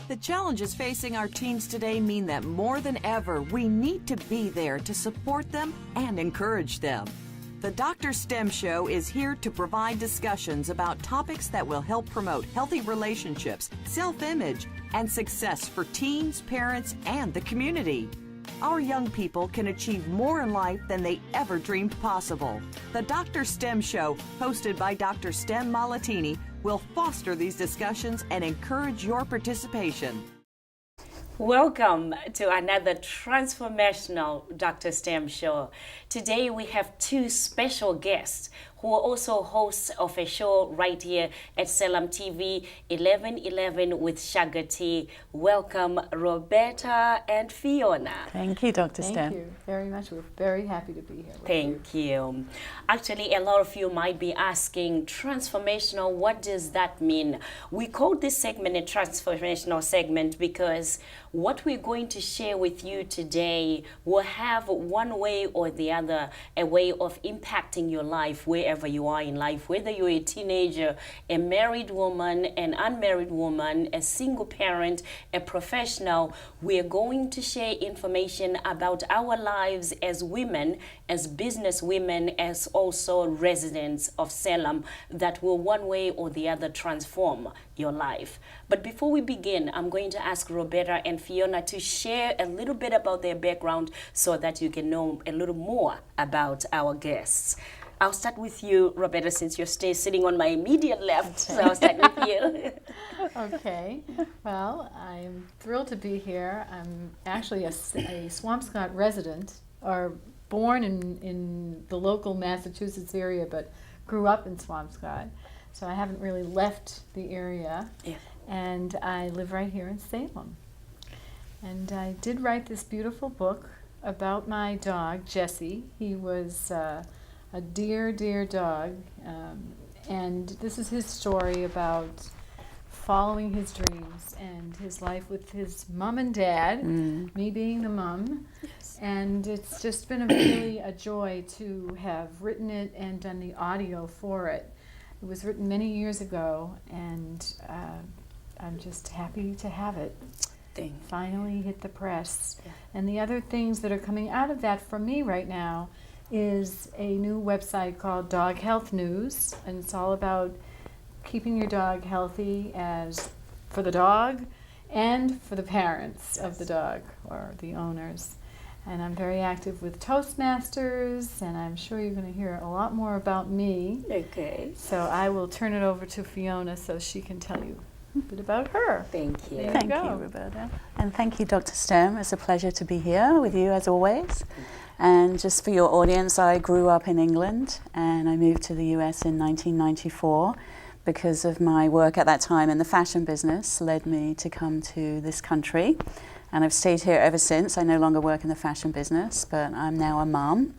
The challenges facing our teens today mean that more than ever, we need to be there to support them and encourage them. The Dr. STEM Show is here to provide discussions about topics that will help promote healthy relationships, self-image, and success for teens, parents, and the community. Our young people can achieve more in life than they ever dreamed possible. The Dr. STEM Show, hosted by Dr. STEM Malatini, will foster these discussions and encourage your participation. Welcome to another transformational Dr. STEM show. Today we have two special guests who are also hosts of a show right here at Salem TV, 1111 with Sugar T. Welcome, Roberta and Fiona. Thank you, Dr. STEM. Thank you very much. We're very happy to be here with Thank you. Actually, a lot of you might be asking, transformational, what does that mean? We call this segment a transformational segment because what we're going to share with you today will have one way or the other, a way of impacting your life wherever you are in life, whether you're a teenager, a married woman, an unmarried woman, a single parent, a professional. We're going to share information about our lives as women, as business women, as also residents of Salem that will one way or the other transform your life. But before we begin, I'm going to ask Roberta and Fiona to share a little bit about their background so that you can know a little more about our guests. I'll start with you, Roberta, since you're sitting on my immediate left, so I'll start with you. Okay. Well, I'm thrilled to be here. I'm actually a Swampscott resident, or born in the local Massachusetts area, but grew up in Swampscott. So I haven't really left the area. Yeah. And I live right here in Salem. And I did write this beautiful book about my dog, Jesse. He was a dear, dear dog. And this is his story about following his dreams and his life with his mom and dad, me being the mom. Yes. And it's just been really a joy to have written it and done the audio for it. It was written many years ago, and I'm just happy to have it finally hit the press. Yeah. And the other things that are coming out of that for me right now is a new website called Dog Health News, and it's all about keeping your dog healthy as for the dog and for the parents of the dog or the owners. And I'm very active with Toastmasters, and I'm sure you're going to hear a lot more about me. Okay. So I will turn it over to Fiona so she can tell you a bit about her. Thank you. There Thank go. you, Roberta. And thank you, Dr. STEM. It's a pleasure to be here with you as always. And just for your audience, I grew up in England and I moved to the US in 1994 because of my work at that time in the fashion business led me to come to this country. And I've stayed here ever since. I no longer work in the fashion business, but I'm now a mum,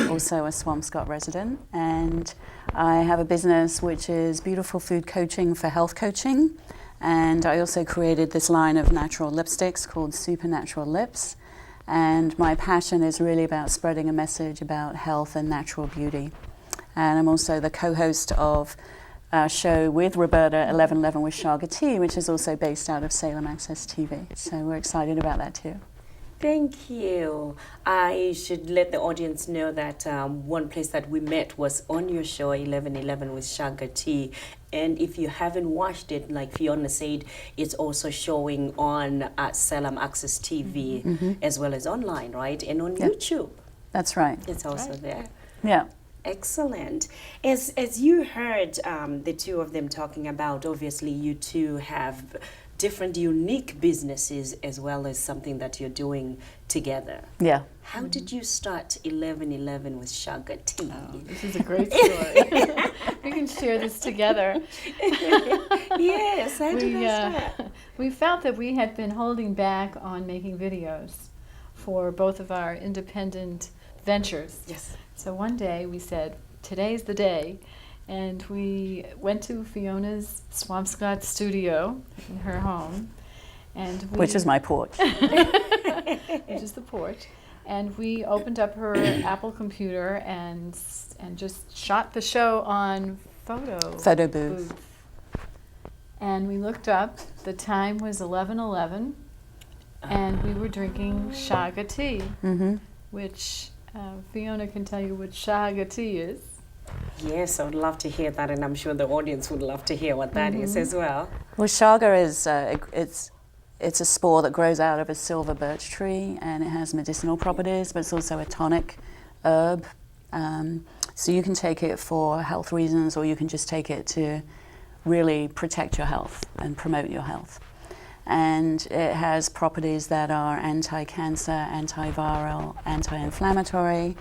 also a Swampscott resident. And I have a business which is beautiful food coaching for health coaching. And I also created this line of natural lipsticks called Supernatural Lips. And my passion is really about spreading a message about health and natural beauty. And I'm also the co-host of a show with Roberta, 1111 with Sugar T, which is also based out of Salem Access TV. So we're excited about that too. Thank you. I should let the audience know that one place that we met was on your show, 1111 with Sugar T. And if you haven't watched it, like Fiona said, it's also showing on Salem Access TV as well as online, right? And on YouTube. That's right. It's also there. Yeah. Excellent. As you heard the two of them talking about, obviously you two have different unique businesses as well as something that you're doing together. Yeah. How did you start 1111 with Sugar T? Oh, this is a great story. We can share this together. Yes, how did I start? We felt that we had been holding back on making videos for both of our independent ventures. Yes. So one day we said, today's the day, and we went to Fiona's Swampscott studio in her home, and Which is my porch. which is the porch, and we opened up her Apple computer and just shot the show on photo Booth. And we looked up, the time was 11:11, and we were drinking Shaga tea, which Fiona can tell you what Shaga tea is. Yes, I would love to hear that, and I'm sure the audience would love to hear what that is as well. Well, Shaga is it's a spore that grows out of a silver birch tree, and it has medicinal properties, but it's also a tonic herb. So you can take it for health reasons, or you can just take it to really protect your health and promote your health. And it has properties that are anti-cancer, antiviral, anti-inflammatory,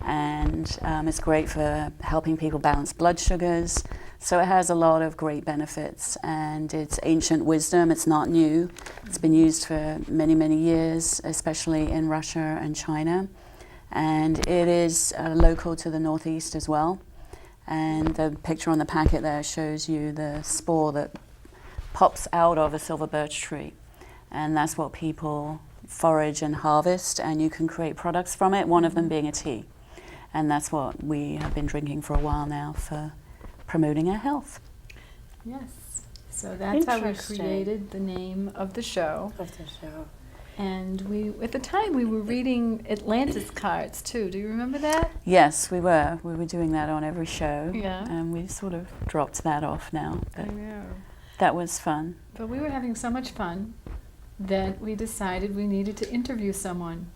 and it's great for helping people balance blood sugars. So it has a lot of great benefits, and it's ancient wisdom. It's not new. It's been used for many, many years, especially in Russia and China. And it is local to the Northeast as well. And the picture on the packet there shows you the spore that pops out of a silver birch tree. And that's what people forage and harvest, and you can create products from it, one of them being a tea. And that's what we have been drinking for a while now for promoting our health. Yes. So that's how we created the name of the show. And we, at the time, we were reading Atlantis cards too. Do you remember that? Yes, we were. We were doing that on every show. Yeah. And we sort of dropped that off now. I know. That was fun. But we were having so much fun that we decided we needed to interview someone.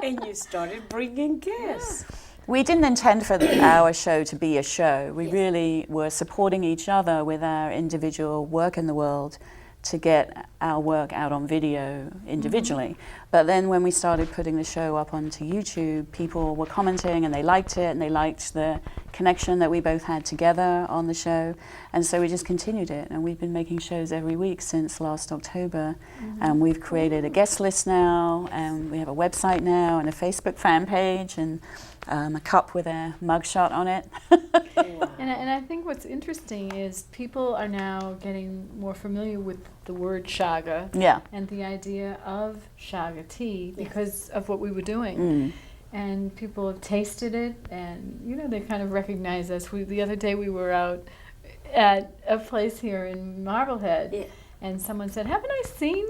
And you started bringing guests. We didn't intend for our show to be a show. We really were supporting each other with our individual work in the world to get our work out on video individually. But then when we started putting the show up onto YouTube, people were commenting and they liked it, and they liked the connection that we both had together on the show. And so we just continued it, and we've been making shows every week since last October. And we've created a guest list now, and we have a website now, and a Facebook fan page, and a cup with a mugshot on it. And I think what's interesting is people are now getting more familiar with the word Shaga and the idea of Shaga tea because of what we were doing. And people have tasted it, and you know, they kind of recognize us. The other day we were out at a place here in Marblehead, and someone said, "Haven't I seen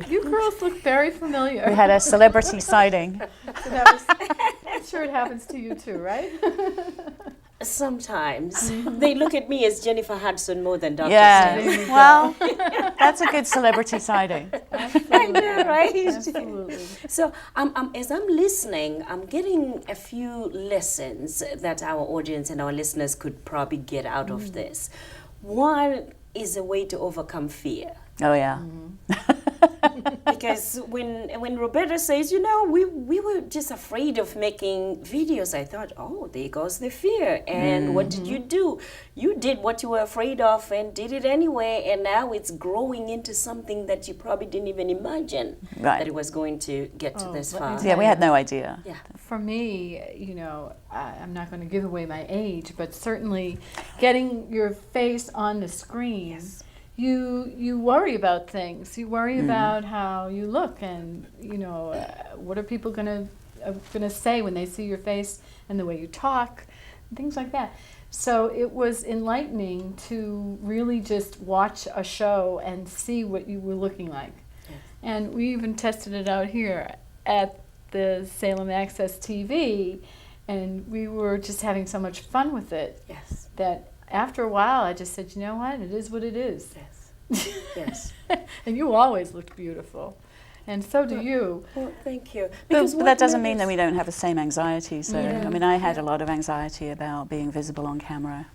you girls look very familiar." We had a celebrity sighting. So that was, I'm sure it happens to you too, right? Sometimes. They look at me as Jennifer Hudson more than Dr. Yeah, Stem. well, that's a good celebrity sighting. I know, right? Absolutely. So as I'm listening, I'm getting a few lessons that our audience and our listeners could probably get out of this. One is a way to overcome fear. Oh, yeah. Because when Roberta says, you know, we were just afraid of making videos, I thought, oh, there goes the fear. And what did you do? You did what you were afraid of and did it anyway, and now it's growing into something that you probably didn't even imagine that it was going to get to this far. Yeah, we had no idea. Yeah. For me, you know, I'm not going to give away my age, but certainly getting your face on the screen, you worry about things. You worry about how you look, and you know, what are people gonna say when they see your face and the way you talk, and things like that. So it was enlightening to really just watch a show and see what you were looking like. Yes. And we even tested it out here at the Salem Access TV, and we were just having so much fun with it that after a while I just said, you know what, it is what it is. Yes. And you always looked beautiful, and so do you. Well, thank you. But that doesn't mean that we don't have the same anxiety. So, I mean, I had a lot of anxiety about being visible on camera.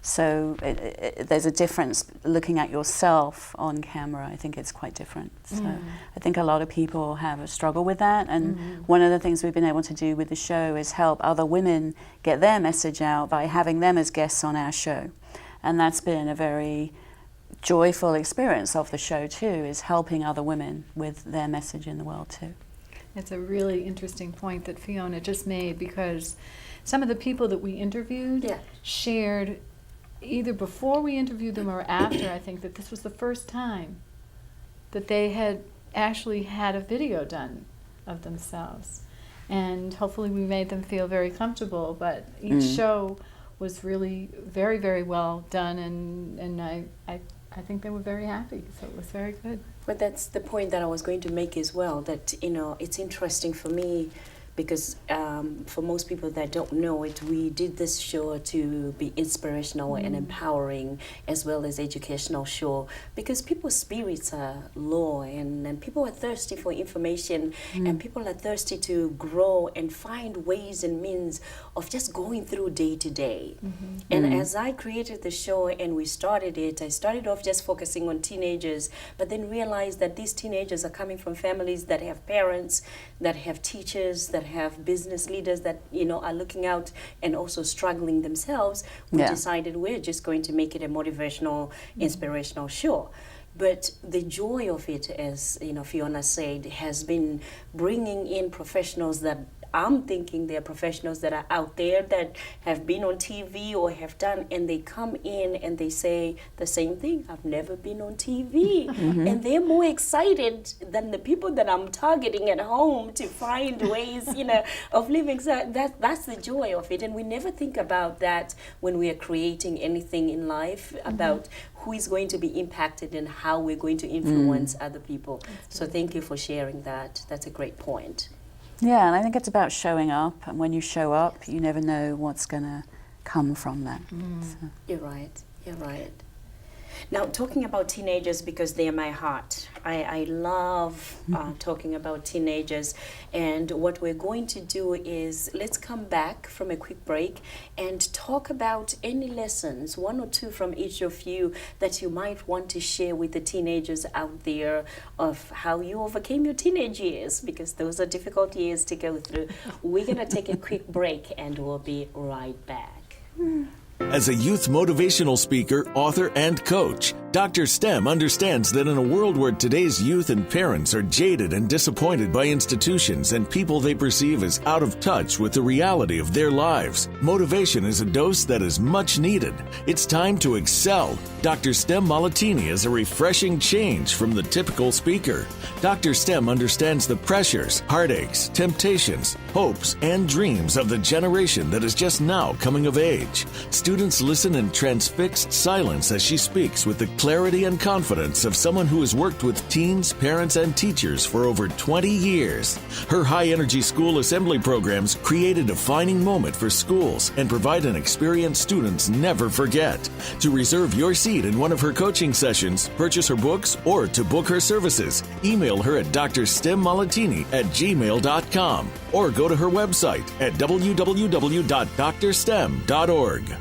So there's a difference looking at yourself on camera. I think it's quite different. So I think a lot of people have a struggle with that. And one of the things we've been able to do with the show is help other women get their message out by having them as guests on our show. And that's been a very joyful experience of the show too, is helping other women with their message in the world too. It's a really interesting point that Fiona just made, because some of the people that we interviewed shared, either before we interviewed them or after, I think, that this was the first time that they had actually had a video done of themselves. And hopefully we made them feel very comfortable, but each show was really very, very well done, and I think they were very happy, so it was very good. But that's the point that I was going to make as well, that, you know, it's interesting for me because for most people that don't know it, we did this show to be inspirational and empowering as well as educational show, because people's spirits are low and people are thirsty for information and people are thirsty to grow and find ways and means of just going through day to day. And as I created the show and we started it, I started off just focusing on teenagers, but then realized that these teenagers are coming from families that have parents, that have teachers, that have business leaders that, you know, are looking out and also struggling themselves. We decided we're just going to make it a motivational, inspirational show. But the joy of it, as you know, Fiona said, has been bringing in professionals that I'm thinking they're professionals that are out there that have been on TV or have done, and they come in and they say the same thing. I've never been on TV. And they're more excited than the people that I'm targeting at home to find ways, you know, of living. So that's the joy of it. And we never think about that when we are creating anything in life, about who is going to be impacted and how we're going to influence other people. So thank you for sharing that. That's a great point. Yeah, and I think it's about showing up, and when you show up, you never know what's going to come from that. So. You're right. You're right. Now, talking about teenagers, because they are my heart, I love talking about teenagers. And what we're going to do is, let's come back from a quick break and talk about any lessons, one or two from each of you, that you might want to share with the teenagers out there of how you overcame your teenage years, because those are difficult years to go through. We're going to take a quick break and we'll be right back. As a youth motivational speaker, author, and coach, Dr. STEM understands that in a world where today's youth and parents are jaded and disappointed by institutions and people they perceive as out of touch with the reality of their lives, motivation is a dose that is much needed. It's time to excel. Dr. STEM Malatini is a refreshing change from the typical speaker. Dr. STEM understands the pressures, heartaches, temptations, hopes, and dreams of the generation that is just now coming of age. Students listen in transfixed silence as she speaks with the clarity and confidence of someone who has worked with teens, parents, and teachers for over 20 years. Her high-energy school assembly programs create a defining moment for schools and provide an experience students never forget. To reserve your seat in one of her coaching sessions, purchase her books, or to book her services, email her at drstemmmalatini@gmail.com or go to her website at www.drstem.org.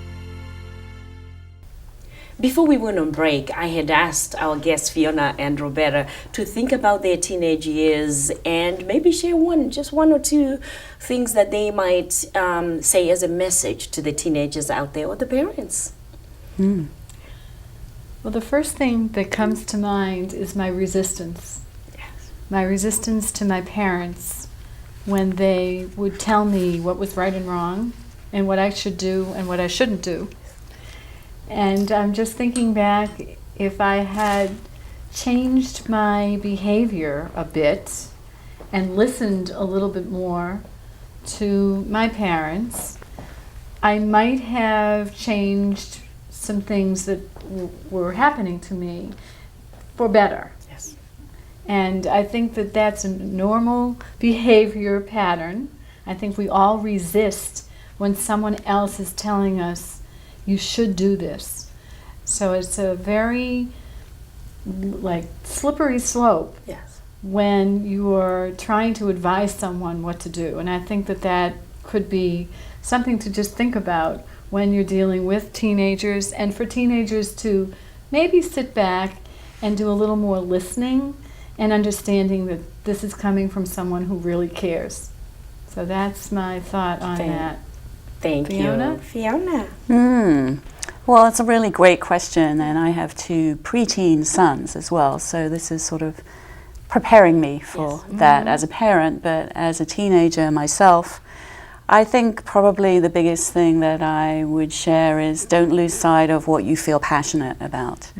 Before we went on break, I had asked our guests, Fiona and Roberta, to think about their teenage years and maybe share just one or two things that they might say as a message to the teenagers out there or the parents. Well, the first thing that comes to mind is my resistance. Yes. My resistance to my parents when they would tell me what was right and wrong and what I should do and what I shouldn't do. And I'm just thinking back, if I had changed my behavior a bit and listened a little bit more to my parents, I might have changed some things that were happening to me for better. Yes. And I think that that's a normal behavior pattern. I think we all resist when someone else is telling us, you should do this. So it's a very slippery slope. Yes. When you are trying to advise someone what to do. And I think that could be something to just think about when you're dealing with teenagers, and for teenagers to maybe sit back and do a little more listening and understanding that this is coming from someone who really cares. So that's my thought on that. Thank Fiona? you. Fiona? Well, it's a really great question, and I have two preteen sons as well, so this is sort of preparing me for that as a parent. But as a teenager myself, I think probably the biggest thing that I would share is don't lose sight of what you feel passionate about,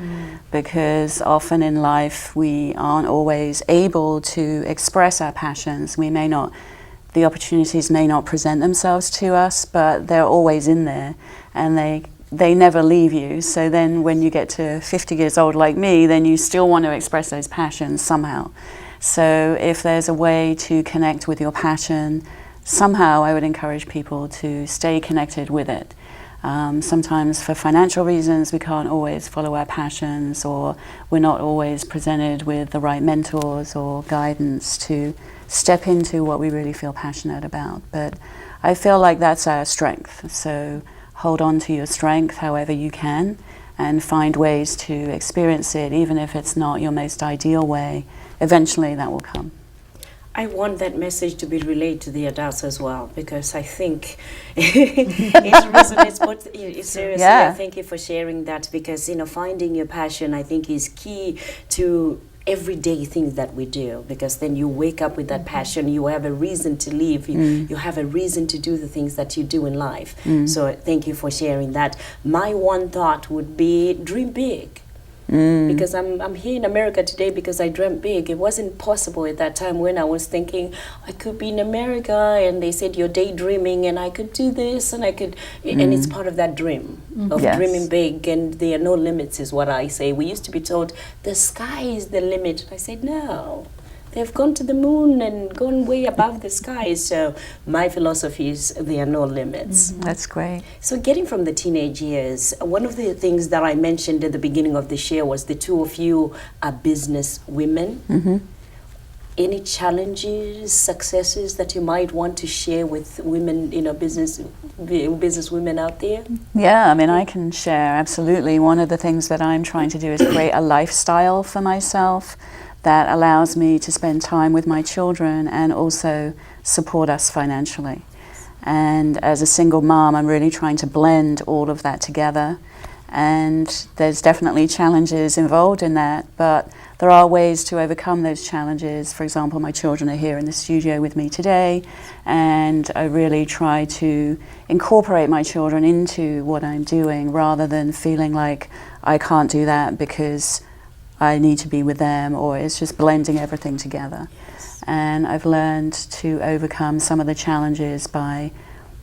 because often in life we aren't always able to express our passions. We may not the opportunities may not present themselves to us, but they're always in there, and they never leave you. So then when you get to 50 years old like me, then you still want to express those passions somehow. So if there's a way to connect with your passion, somehow I would encourage people to stay connected with it. Sometimes for financial reasons we can't always follow our passions, or we're not always presented with the right mentors or guidance to step into what we really feel passionate about. But I feel like that's our strength. So hold on to your strength however you can, and find ways to experience it, even if it's not your most ideal way. Eventually that will come. I want that message to be relayed to the adults as well, because I think it resonates. But seriously, Yeah. thank you for sharing that, because finding your passion, I think, is key to everyday things that we do, because then you wake up with that passion, you have a reason to live, you have a reason to do the things that you do in life. So thank you for sharing that. My one thought would be dream big. Because I'm here in America today because I dreamt big. It wasn't possible at that time when I was thinking I could be in America, and they said you're daydreaming, and I could do this, and I could, and it's part of that dream of Yes. dreaming big, and there are no limits is what I say. We used to be told the sky is the limit. I said no. They've gone to the moon and gone way above the sky. So my philosophy is there are no limits. That's great. So getting from the teenage years, one of the things that I mentioned at the beginning of the show was the two of you are business women. Any challenges, successes that you might want to share with women, business women out there? Yeah, I mean, I can share, absolutely. One of the things that I'm trying to do is create a lifestyle for myself that allows me to spend time with my children and also support us financially. And as a single mom, I'm really trying to blend all of that together. And there's definitely challenges involved in that, but there are ways to overcome those challenges. For example, my children are here in the studio with me today, and I really try to incorporate my children into what I'm doing rather than feeling like I can't do that because I need to be with them, or it's just blending everything together. Yes. And I've learned to overcome some of the challenges by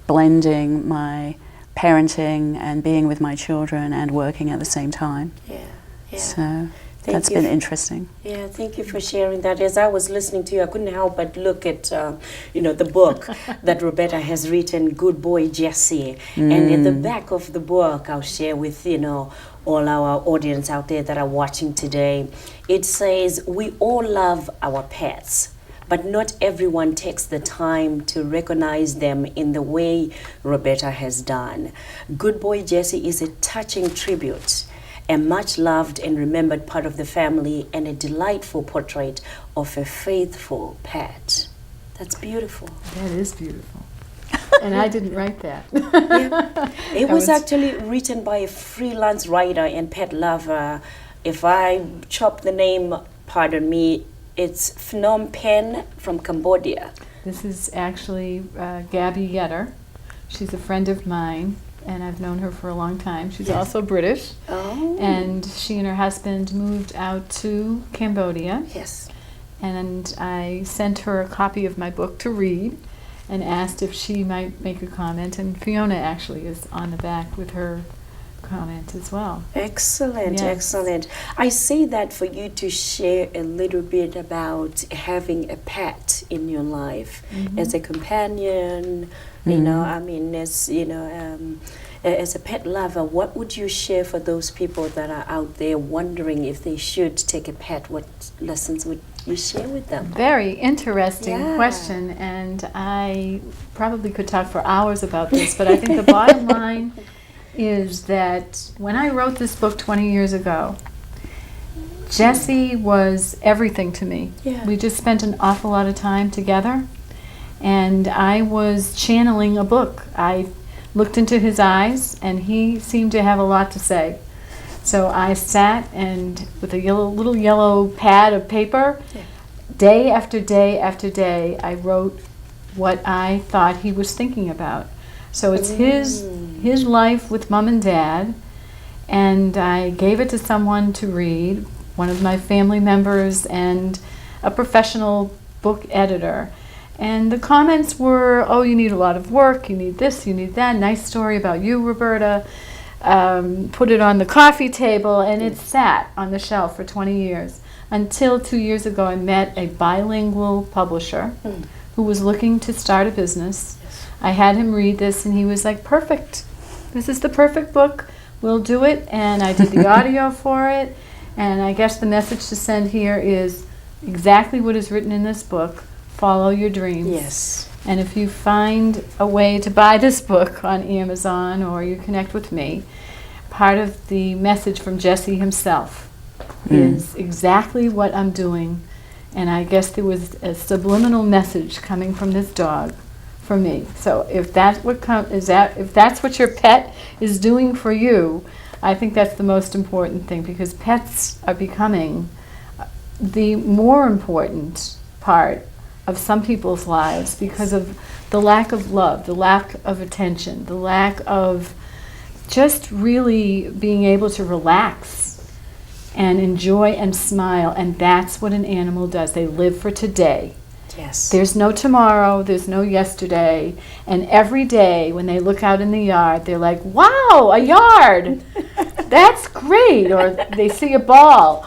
blending my parenting and being with my children and working at the same time. Yeah. So that's been interesting. Yeah, thank you for sharing that. As I was listening to you, I couldn't help but look at, the book that Roberta has written, Good Boy Jesse. And in the back of the book, I'll share with, all our audience out there that are watching today, it says, we all love our pets, but not everyone takes the time to recognize them in the way Roberta has done. Good Boy Jesse is a touching tribute, a much loved and remembered part of the family, and a delightful portrait of a faithful pet. That's beautiful. That is beautiful. And I didn't write that. It was actually written by a freelance writer and pet lover. If I chop the name, pardon me, it's Phnom Penh from Cambodia. This is actually Gabby Yetter. She's a friend of mine, and I've known her for a long time. She's also British. Oh. And she and her husband moved out to Cambodia. Yes. And I sent her a copy of my book to read and asked if she might make a comment. And Fiona actually is on the back with her comment as well. Excellent, Yes. excellent. I say that for you to share a little bit about having a pet in your life as a companion, as a pet lover. What would you share for those people that are out there wondering if they should take a pet? What lessons would you share with them? Very interesting Yeah. question, and I probably could talk for hours about this, but I think the bottom line is that when I wrote this book 20 years ago, Jessie was everything to me. Yeah. We just spent an awful lot of time together, and I was channeling a book. I looked into his eyes, and he seemed to have a lot to say. So I sat and with a little yellow pad of paper, day after day after day, I wrote what I thought he was thinking about. So it's his life with Mom and Dad, and I gave it to someone to read, one of my family members and a professional book editor. And the comments were, oh, you need a lot of work, you need this, you need that, nice story about you, Roberta. Put it on the coffee table, and it sat on the shelf for 20 years. Until 2 years ago, I met a bilingual publisher who was looking to start a business. I had him read this, and he was like, perfect. This is the perfect book. We'll do it. And I did the audio for it. And I guess the message to send here is exactly what is written in this book. Follow your dreams. Yes. And if you find a way to buy this book on Amazon or you connect with me, part of the message from Jesse himself is exactly what I'm doing. And I guess there was a subliminal message coming from this dog for me. So if that's what if that's what your pet is doing for you, I think that's the most important thing, because pets are becoming the more important part of some people's lives because of the lack of love, the lack of attention, the lack of just really being able to relax and enjoy and smile. And that's what an animal does. They live for today. Yes. There's no tomorrow, there's no yesterday. And every day when they look out in the yard, they're like, wow, a yard! That's great. Or they see a ball.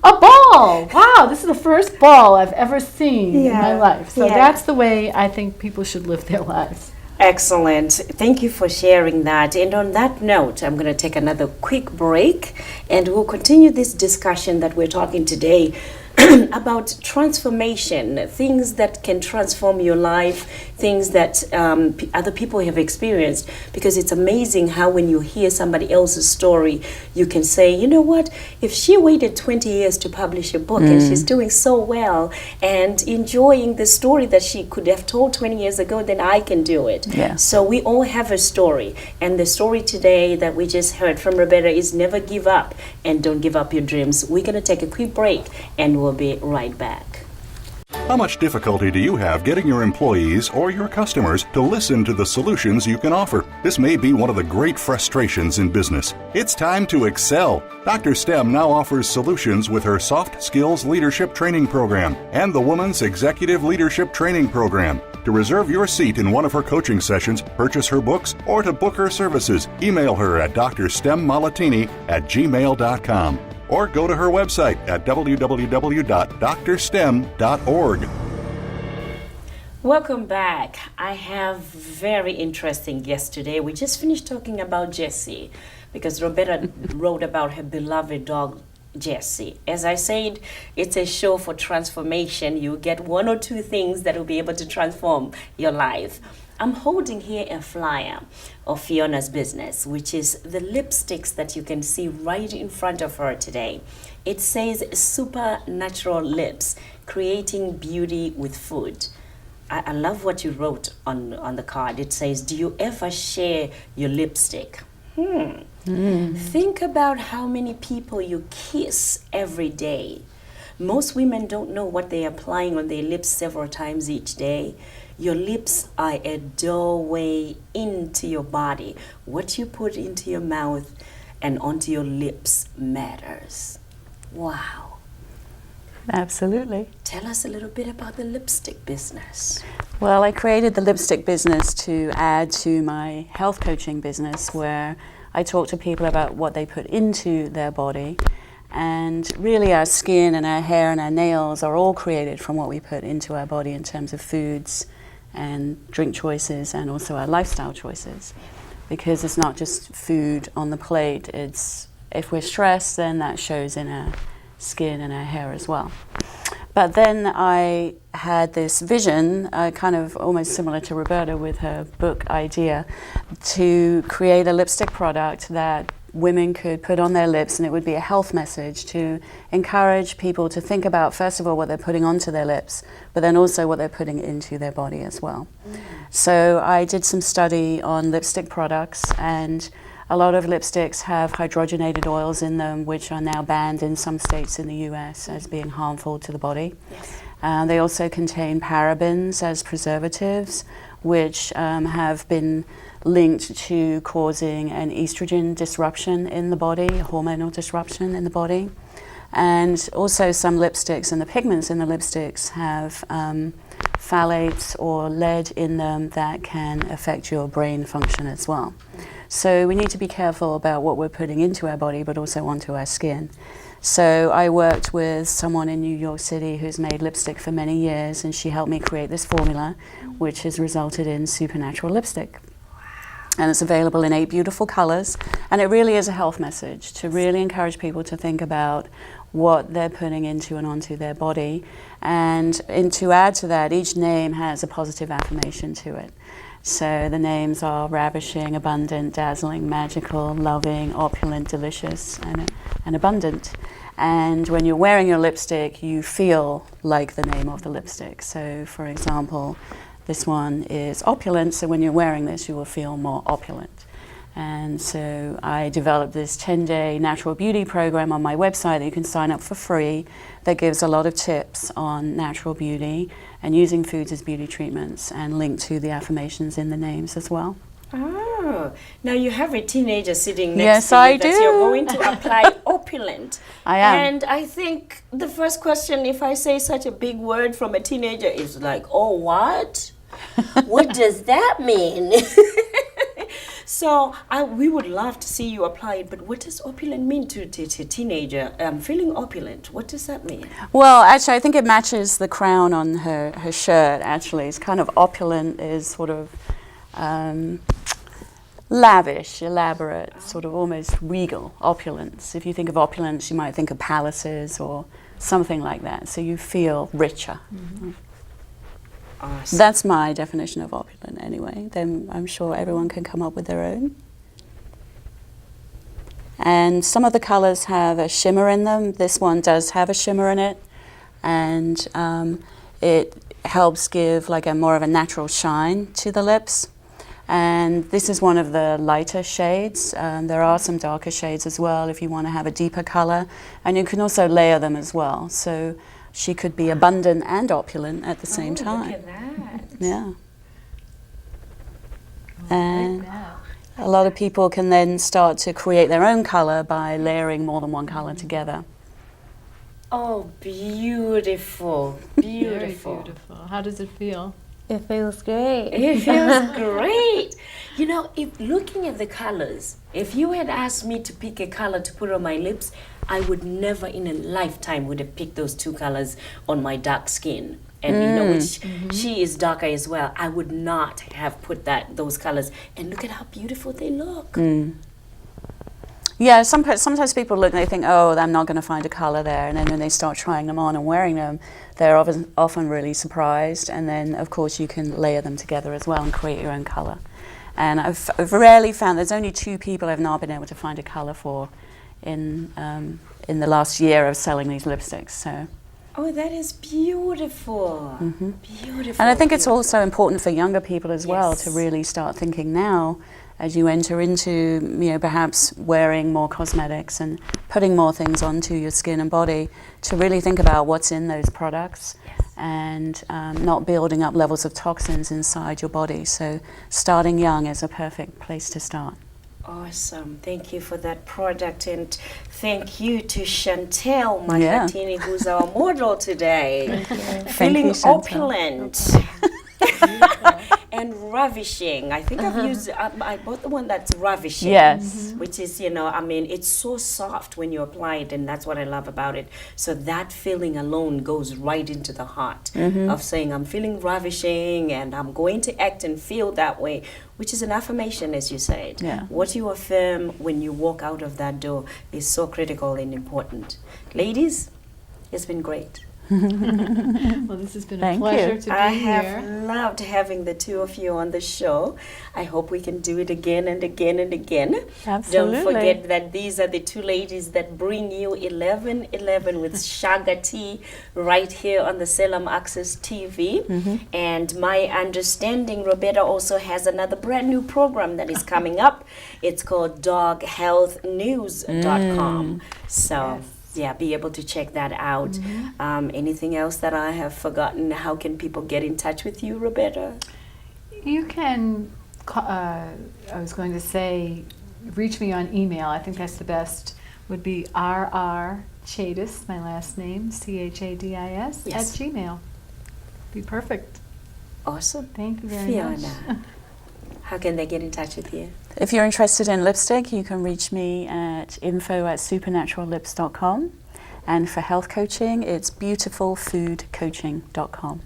A ball! Wow, this is the first ball I've ever seen in my life. So that's the way I think people should live their lives. Excellent. Thank you for sharing that. And on that note, I'm going to take another quick break, and we'll continue this discussion that we're talking today about transformation, things that can transform your life, things that other people have experienced, because it's amazing how when you hear somebody else's story, you can say, you know what, if she waited 20 years to publish a book and she's doing so well and enjoying the story that she could have told 20 years ago, then I can do it. Yeah. So we all have a story, and the story today that we just heard from Roberta is never give up, and don't give up your dreams. We're going to take a quick break, and we'll be right back. How much difficulty do you have getting your employees or your customers to listen to the solutions you can offer? This may be one of the great frustrations in business. It's time to excel. Dr. Stem now offers solutions with her Soft Skills Leadership Training Program and the Women's Executive Leadership Training Program. To reserve your seat in one of her coaching sessions, purchase her books, or to book her services, email her at drstemmalattini@gmail.com. or go to her website at www.drstem.org. Welcome back. I have very interesting guest today. We just finished talking about Jessie because Roberta wrote about her beloved dog, Jessie. As I said, it's a show for transformation. You get one or two things that will be able to transform your life. I'm holding here a flyer of Fiona's business, which is the lipsticks that you can see right in front of her today. It says Supernatural Lips, Creating Beauty with Food. I love what you wrote on the card. It says, do you ever share your lipstick? Think about how many people you kiss every day. Most women don't know what they're applying on their lips several times each day. Your lips are a doorway into your body. What you put into your mouth and onto your lips matters. Wow. Absolutely. Tell us a little bit about the lipstick business. Well, I created the lipstick business to add to my health coaching business, where I talk to people about what they put into their body. And really our skin and our hair and our nails are all created from what we put into our body in terms of foods and drink choices, and also our lifestyle choices. Because it's not just food on the plate, it's if we're stressed, then that shows in our skin and our hair as well. But then I had this vision, kind of almost similar to Roberta with her book idea, to create a lipstick product that women could put on their lips, and it would be a health message to encourage people to think about, first of all, what they're putting onto their lips, but then also what they're putting into their body as well. So I did some study on lipstick products, and a lot of lipsticks have hydrogenated oils in them, which are now banned in some states in the US as being harmful to the body. They also contain parabens as preservatives, which have been linked to causing an estrogen disruption in the body, hormonal disruption in the body. And also some lipsticks and the pigments in the lipsticks have phthalates or lead in them that can affect your brain function as well. So we need to be careful about what we're putting into our body, but also onto our skin. So I worked with someone in New York City who's made lipstick for many years, and she helped me create this formula, which has resulted in supernatural lipstick. And it's available in 8 beautiful colors, and it really is a health message to really encourage people to think about what they're putting into and onto their body. And to add to that, each name has a positive affirmation to it. So the names are ravishing, abundant, dazzling, magical, loving, opulent, delicious, and abundant. And when you're wearing your lipstick, you feel like the name of the lipstick. So for example, this one is opulent, so when you're wearing this, you will feel more opulent. And so I developed this 10-day natural beauty program on my website that you can sign up for free that gives a lot of tips on natural beauty and using foods as beauty treatments, and linked to the affirmations in the names as well. Oh, now you have a teenager sitting next Yes, to you I that do. you're going to apply opulent. I am. And I think the first question, if I say such a big word from a teenager, is like, oh, what? What does that mean? So we would love to see you apply it, but what does opulent mean to a teenager? Feeling opulent, what does that mean? Well, actually, I think it matches the crown on her shirt, actually. It's kind of opulent, is sort of lavish, elaborate, sort of almost regal opulence. If you think of opulence, you might think of palaces or something like that. So you feel richer. Mm-hmm. Awesome. That's my definition of opulent anyway. Then I'm sure everyone can come up with their own. And some of the colors have a shimmer in them. This one does have a shimmer in it. And it helps give like a more of a natural shine to the lips. And this is one of the lighter shades. There are some darker shades as well if you want to have a deeper color. And you can also layer them as well. So she could be abundant and opulent at the same time. Look at that. Yeah. And a lot of people can then start to create their own color by layering more than one color together. Oh, beautiful. Very Beautiful. beautiful. How does it feel? It feels great. It feels great. You know, if looking at the colors, if you had asked me to pick a color to put on my lips, I would never in a lifetime would have picked those 2 colors on my dark skin. And you know, which she is darker as well. I would not have put those colors. And look at how beautiful they look. Yeah, sometimes people look and they think, oh, I'm not going to find a color there. And then when they start trying them on and wearing them, they're often really surprised. And then, of course, you can layer them together as well and create your own color. And I've rarely found, there's only 2 people I've not been able to find a color for in the last year of selling these lipsticks. So. Oh, that is beautiful. Beautiful. And I think it's also important for younger people as well Yes. to really start thinking now, as you enter into, you know, perhaps wearing more cosmetics and putting more things onto your skin and body, to really think about what's in those products and not building up levels of toxins inside your body. So starting young is a perfect place to start. Awesome. Thank you for that product, and thank you to Chantel Yeah. Machatini, who's our model today. Thank Feeling you, Chantel. opulent. And ravishing. I think I've used, I bought the one that's ravishing. Yes. Which is, you know, I mean, it's so soft when you apply it, and that's what I love about it. So that feeling alone goes right into the heart of saying, I'm feeling ravishing and I'm going to act and feel that way, which is an affirmation, as you said. Yeah. What you affirm when you walk out of that door is so critical and important. Ladies, it's been great. Well, this has been a Thank pleasure you. to be I here. have loved having the 2 of you on the show. I hope we can do it again and again and again. Absolutely. Don't forget that these are the 2 ladies that bring you 11:11 with Shaga T right here on the Salem Access TV. And my understanding, Roberta also has another brand new program that is coming up. It's called doghealthnews.com. So yeah, be able to check that out. Anything else that I have forgotten? How can people get in touch with you, Roberta? You can, I was going to say, reach me on email. I think that's the best. Would be rrchadis, my last name, Chadis, Yes. @gmail. Be perfect. Awesome. Thank you very much. Fiona, how can they get in touch with you? If you're interested in lipstick, you can reach me at info@supernaturallips.com. And for health coaching, it's beautifulfoodcoaching.com.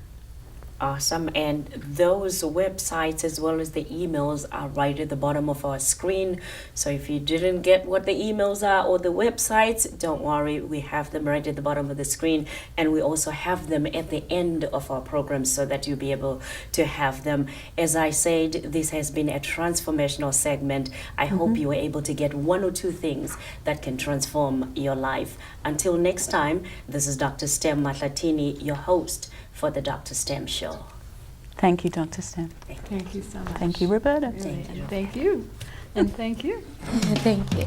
Awesome. And those websites as well as the emails are right at the bottom of our screen. So if you didn't get what the emails are or the websites, don't worry. We have them right at the bottom of the screen. And we also have them at the end of our program so that you'll be able to have them. As I said, this has been a transformational segment. I hope you were able to get one or two things that can transform your life. Until next time, this is Dr. Stem Matlatini, your host for the Dr. Stem Show. Thank you, Dr. Stem. Thank you so much. Thank you, Roberta. Really, and thank you. And thank you. Thank you.